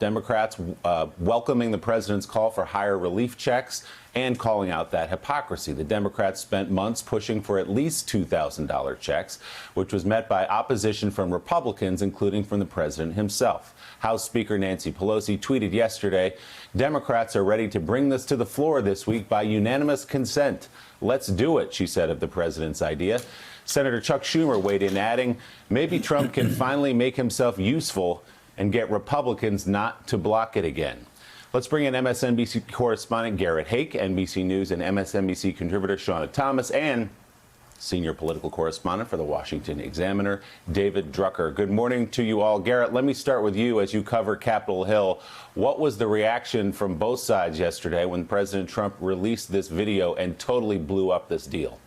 Democrats welcoming the president's call for higher relief checks and calling out that hypocrisy. The Democrats spent months pushing for at least $2,000 checks, which was met by opposition from Republicans, including from the president himself. House Speaker Nancy Pelosi tweeted yesterday, Democrats are ready to bring this to the floor this week by unanimous consent. Let's do it, she said of the president's idea. Senator Chuck Schumer weighed in, adding, maybe Trump can finally make himself useful and get Republicans not to block it again. Let's bring in MSNBC correspondent Garrett Haake, NBC News and MSNBC contributor Shawna Thomas, and senior political correspondent for the Washington Examiner, David Drucker. Good morning to you all. Garrett, let me start with you as you cover Capitol Hill. What was the reaction from both sides yesterday when President Trump released this video and totally blew up this deal?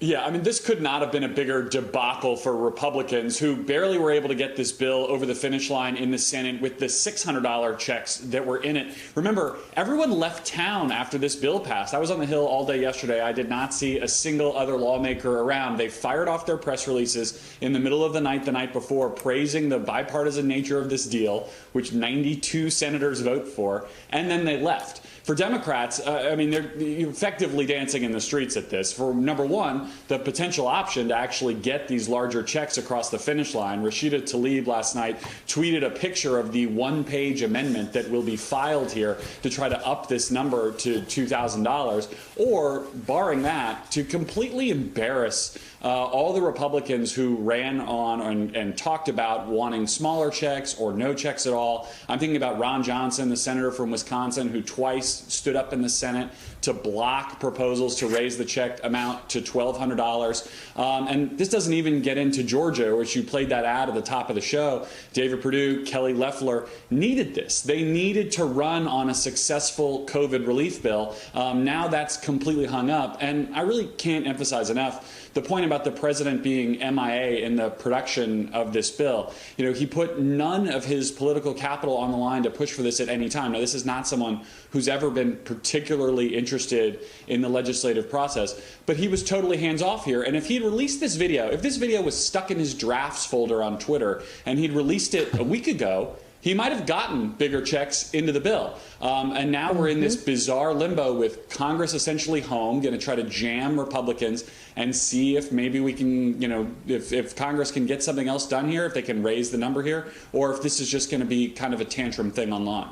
Yeah, I mean, this could not have been a bigger debacle for Republicans, who barely were able to get this bill over the finish line in the Senate with the $600 checks that were in it. Remember, everyone left town after this bill passed. I was on the Hill all day yesterday. I did not see a single other lawmaker around. They fired off their press releases in the middle of the night before, praising the bipartisan nature of this deal, which 92 senators vote for, and then they left. For Democrats, I mean, they're effectively dancing in the streets at this. For number one, the potential option to actually get these larger checks across the finish line. Rashida Tlaib last night tweeted a picture of the one-page amendment that will be filed here to try to up this number to $2,000, or, barring that, to completely embarrass all the Republicans who ran on and talked about wanting smaller checks or no checks at all. I'm thinking about Ron Johnson, the senator from Wisconsin, who twice stood up in the Senate to block proposals to raise the check amount to $1,200. And this doesn't even get into Georgia, which you played that ad at the top of the show. David Perdue, Kelly Loeffler needed this. They needed to run on a successful COVID relief bill. Now that's completely hung up. And I really can't emphasize enough the point about the president being MIA in the production of this bill. You know, he put none of his political capital on the line to push for this at any time. Now, this is not someone who's ever been particularly interested in the legislative process, but he was totally hands-off here. And if he'd released this video, if this video was stuck in his drafts folder on Twitter and he'd released it a week ago, he might have gotten bigger checks into the bill. And now we're in this bizarre limbo with Congress essentially home, going to try to jam Republicans and see if maybe we can, you know, if Congress can get something else done here, if they can raise the number here, or if this is just going to be kind of a tantrum thing online.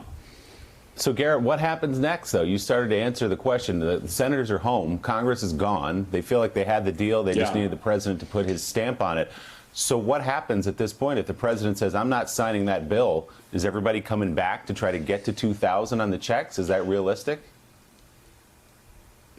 So, Garrett, what happens next, though? You started to answer the question. The senators are home. Congress is gone. They feel like they had the deal. They just needed the president to put his stamp on it. So what happens at this point if the president says, I'm not signing that bill? Is everybody coming back to try to get to $2,000 on the checks? Is that realistic?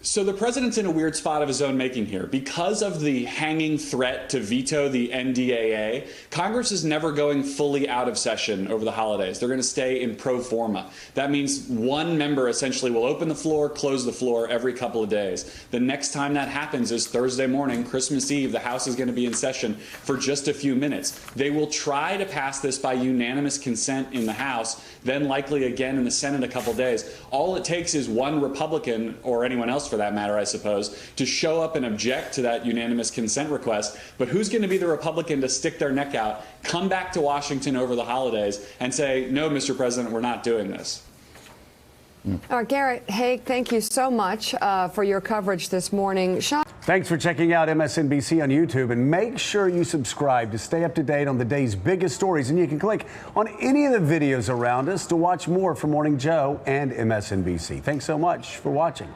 So the president's in a weird spot of his own making here. Because of the hanging threat to veto the NDAA, Congress is never going fully out of session over the holidays. They're going to stay in pro forma. That means one member essentially will open the floor, close the floor every couple of days. The next time that happens is Thursday morning, Christmas Eve. The House is going to be in session for just a few minutes. They will try to pass this by unanimous consent in the House, then likely again in the Senate a couple days. All it takes is one Republican, or anyone else for that matter, I suppose, to show up and object to that unanimous consent request. But who's going to be the Republican to stick their neck out, come back to Washington over the holidays and say, no, Mr. President, we're not doing this? Garrett Haake, thank you so much for your coverage this morning. Thanks for checking out MSNBC on YouTube, and make sure you subscribe to stay up to date on the day's biggest stories. And you can click on any of the videos around us to watch more from Morning Joe and MSNBC. Thanks so much for watching.